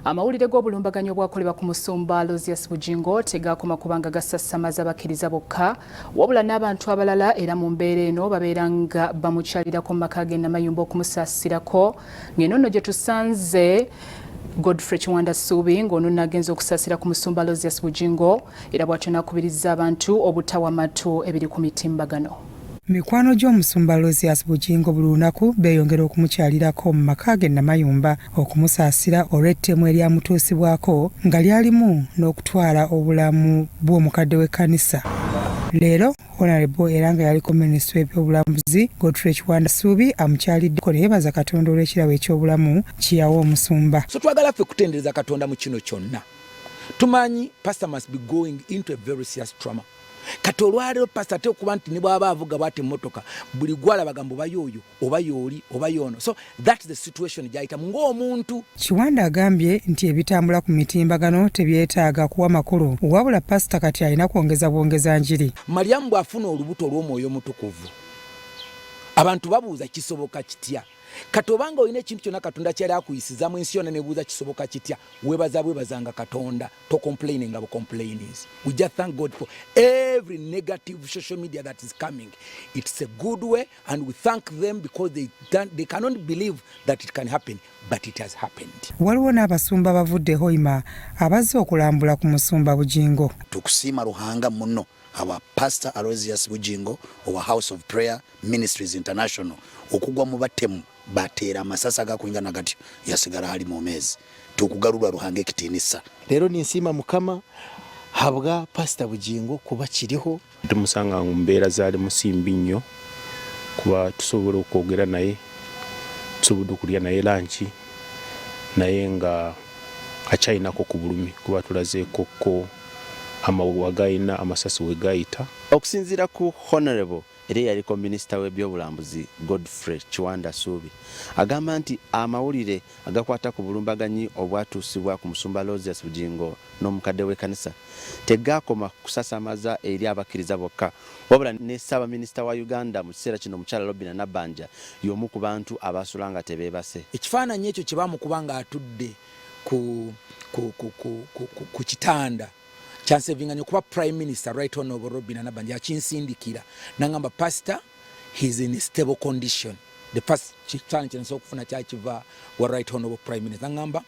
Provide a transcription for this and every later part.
Amawulire g'obulumbaganyi obwakolebwa ku musumba Aloysius Bujjingo tegakoma kubanga gasasamaza bakkiriza bokka wabula n'abantu abalala era mu mbeera eno babeera nga bamukyalirako mu maka ge Namayumba okumusaasirako ng'eno nno gye tusanze Godfrey Kiwanda Suubi ng'ono nagenza okusaasira ku musumba Aloysius Bujjingo era bw'atyo n'akubiriza abantu obutawa matu ebiri ku mitimbagano. Mikwano gy'omusumba Aloysius Bujjingo buli lunaku beeyongera okumukyalirako mu maka ge Namayumba okumusaasira olw'ettemu eryamutuusibwako nga lyalimu n'okutwala obulamu bw'omukadde w'ekkanisa. Leero Honorable era nga yaliko minisitule w'ebyobulambuzi Godfrey Kiwanda Suubi amukyaliddeko ne yeebaza Katonda olw'ekirabo eky'obulamu kiyawa omusumba. So twagala ffe kutendereza Katonda mu kino kyonna. Tumanyi pastor must be going into a very serious trauma. Kati olwaleero pastor ate okuba nti ne bw'aba avuga bw'ate emmotoka buli gwala bagamba oba y'oyo oba y'oli oba y'ono. So that's the situation gy'ayitamu ng'omuntu. Kiwanda agambye nti ebitambula ku mitimbagano tebyetaaga kuwa makulu wabula pastor kati alina kwongeza bwongeza njiri. Mariamu bw'afuna olubuto olw'Omwoyo Omutukuvu abantu babuuza kisoboka kitya. Kati obanga olina ekintu kyonna Katonda kyali akuyisizaamu ensi yonna nebuuza kisoboka kitya webazanga Katonda to complaining abo complainings. We just thank God for every negative social media that is coming. It's a good way and we thank them because they cannot believe that it can happen, but it has happened. Waliwo n'abasumba bavudde Hoima abazze okulambula ku musumba Bujjingo. Tukusiima Ruhanga muno our pastor Aloysius Bujjingo our House of Prayer Ministries International okugwa mu batemu bateera amasasa gakwingana gati yasigala hali mu meezi tukugarura Ruhanga ekitiinisa. Leero ninsiima Mukama habwa pastor Bujjingo kuba kiriho tumusanga mu mbeera zaali musimbi nnyo kuba tusobola okwogera naye tusobola okulya naye lanchi naye nga akyayinako ku bulumi kuba tulazeeko ko amawuwa gayina amasasi we gayita. Okusinziira ku Honorable eri yaliko minisita w'ebyobulambuzi Godfrey Kiwanda Suubi agamba nti amawulire agakwata ku bulumbaganyi obwatuusibwa ku musumba Aloysius Bujjingo n'omukadde w'ekkanisa tegakoma kusasamaza eri abakkiriza bokka wabula ne Ssaabaminisita wa Uganda mu kiseera kino omukyala Robinah Nabbanja y'omu ku bantu abasula nga tebeebase. Ekifaananyi ekyo kye bamukuba nga atudde ku kitanda kyansevinganya okuba Prime Minister Right Honorable Robinah Nabbanja akinsindikira nangamba pastor he is in a stable condition. The first challenge kyensobola okufuna kyakiva wa Right Honorable Prime Minister nangamba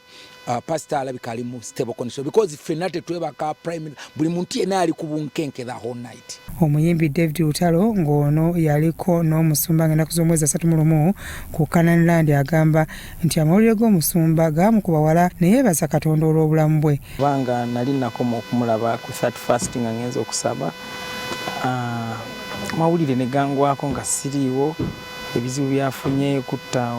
pastor alabika ali mu stable condition because ffenna tetwebaka Prime Minister buli muntu yenna ali ku bunkenke the whole night. Omuyimbi David Lutalo ng'ono yaliko n'omusumba ng'ennaku z'omwezi 31 ku Canaan Land agamba nti amawulire g'omusumba gaamukuba wala ne yeebaza Katonda olw'obulamu bwe. Kubanga nali nakoma okumulaba ku 31st nga ngenza okusaba amawulire ne gangwako nga siriiwo ebizibu byafunye kutta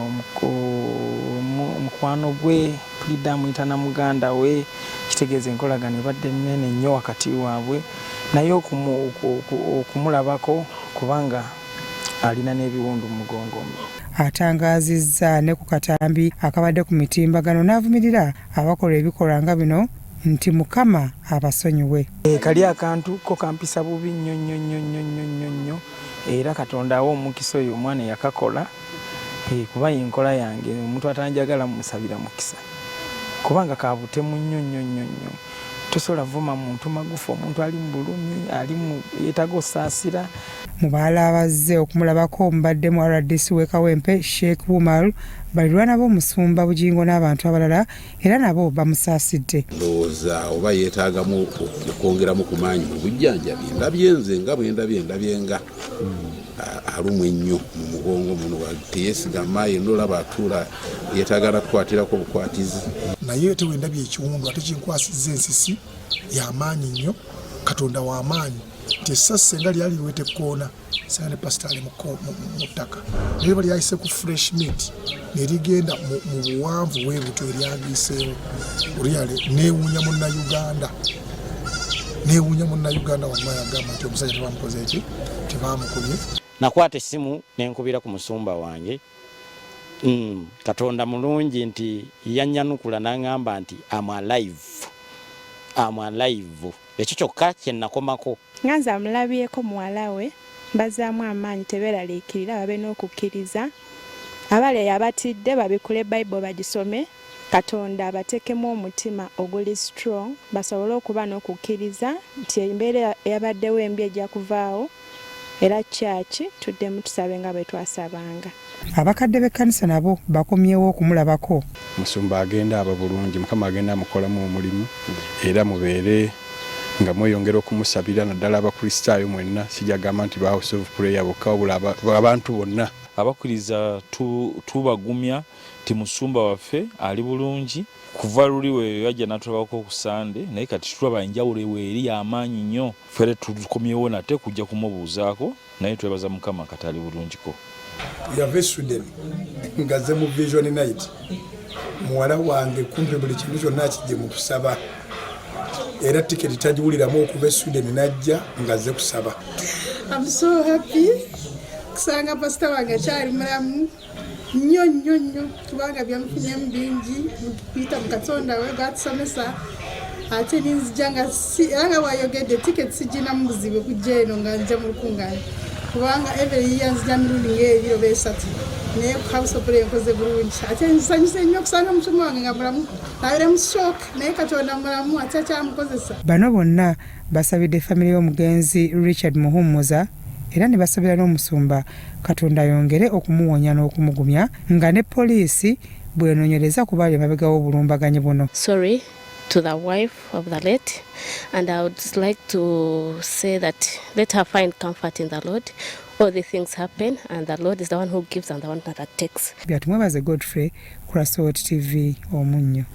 omukwano gwe tulidde amuyita na muganda we kitegeeza enkolagano ebadde nnene nnyo wakati waabwe naye okumulabako kubanga alina n'ebiwundu mu mugongo. Atangaazizza ne ku katambi akabadde ku mitimbagano n'avumirira abakola ebikolwa nga bino nti Mukama abasonyiwe. Kali akantu ko kampisa bubi nnyo era Katonda awo omukisa oyo omwana yakakola kuba yenkola yange omuntu atanjagala musabira mukisa kubanga kabutemu nnyo tosobola vuma muntu magufu omuntu ali mu bulumi ali mu yeetaga osaasira. Mu baala abazze okumulabako omubadde mu RDC w'Ekawempe Sheikh Wumaru balirwana b'omusumba Bujjingo n'abantu abalala era nabo bamusaasidde. Ndowooza oba yeetaagamu okwongeramu ku maanyi mu bujjanjabi ndabyenze nga bwe ndabyenga alumu ennyo mu mugongo muno teyeesigama yenna olaba atuula yeetaagala kukwatirako obukwatizi. Naye tewendabye ekiwundu ate kinkwasizza ensisi y'amaanyi nnyo Katonda w'amaanyi nti essasi nga lyali liwete ekkoona senga ne pasita ali mu ttaka naye bali ayise ku fresh meat ne ligenda mu buwanvu bw'ebutyo eryagiiseewo olyale neewuunya munnayuganda wamma yagamba nti omusajja tebamukoze eki tebamukubye. Nakwata essimu nenkubira ku musumba wange Katonda mulungi nti yannyanukula n'angamba nti I'm alive. Ekyo kyokka kye nakomako. Nganza amulabyeko muwala we bazaamu amaanyi tebeeraliikirira babe n'okukkiriza abale abatidde babikule Bible bagisome Katonda abatekemu omutima oguli strong basobole okuba n'okukkiriza nti embeera eyabaddewo embi ejja kuvaawo era kyaki tuddemu tusabe nga bwe twasabanga. Abakadde b'ekkanisa nabo bakomyewo okumulabako. Musumba agenda aba bulungi, Mukama agenda amukolamu omulimu era mubeere nga mweyongera okumusabira naddala abakristaayo mwenna, sijagamba nti ba House of Prayer bokka wabula abantu bonna. Abakkiriza tubagumya ti musumba waffe ali bulungi kuva luli we yajja n'atulabako ku Sande, naye kati tulaba enjawulo eri y'amaanyi nnyo. Fere tukomyewo nate kujja kumubuuzaako, naye twebaza Mukama kati ali bulungiko. Yave Sweden ngaze mu Vision Night, muwala wange kumpi buli kintu kyonna akijje mu kusaba, era tiketi tagiwuliramu okuva Sweden najja ngaze kusaba. I'm so happy kusanga pastor wange kyali mulamu nnyo kubanga byamufunyemu bingi Peter mu Katonda we gwatusomesa ate ninzija nga era nga bwayogedde tiketi sijina mu buzibu kujja eno nga nja mu lukungana kubanga every year nzija mirundi ng'ebiro besatu naye ku House of Prayer nkoze bulungi ate nsanyuse nnyo okusanga omutima wange nga mulamu nabere mu shock naye Katonda mulamu ate akyamukozesa. Bano bonna basabidde famire y'omugenzi Richard Muhumuza era ne basabira n'omusumba Katonda yongere okumuwonya n'okumugumya nga ne poliisi bw'enoonyereza ku baali emabega w'obulumbaganyi buno. Sorry to the wife of the late, and I would like to say that let her find comfort in the Lord. All the things happen and the Lord is the one who gives and the one that takes. Byatumwebaze Godfrey, Crossroad TV, Omunyo.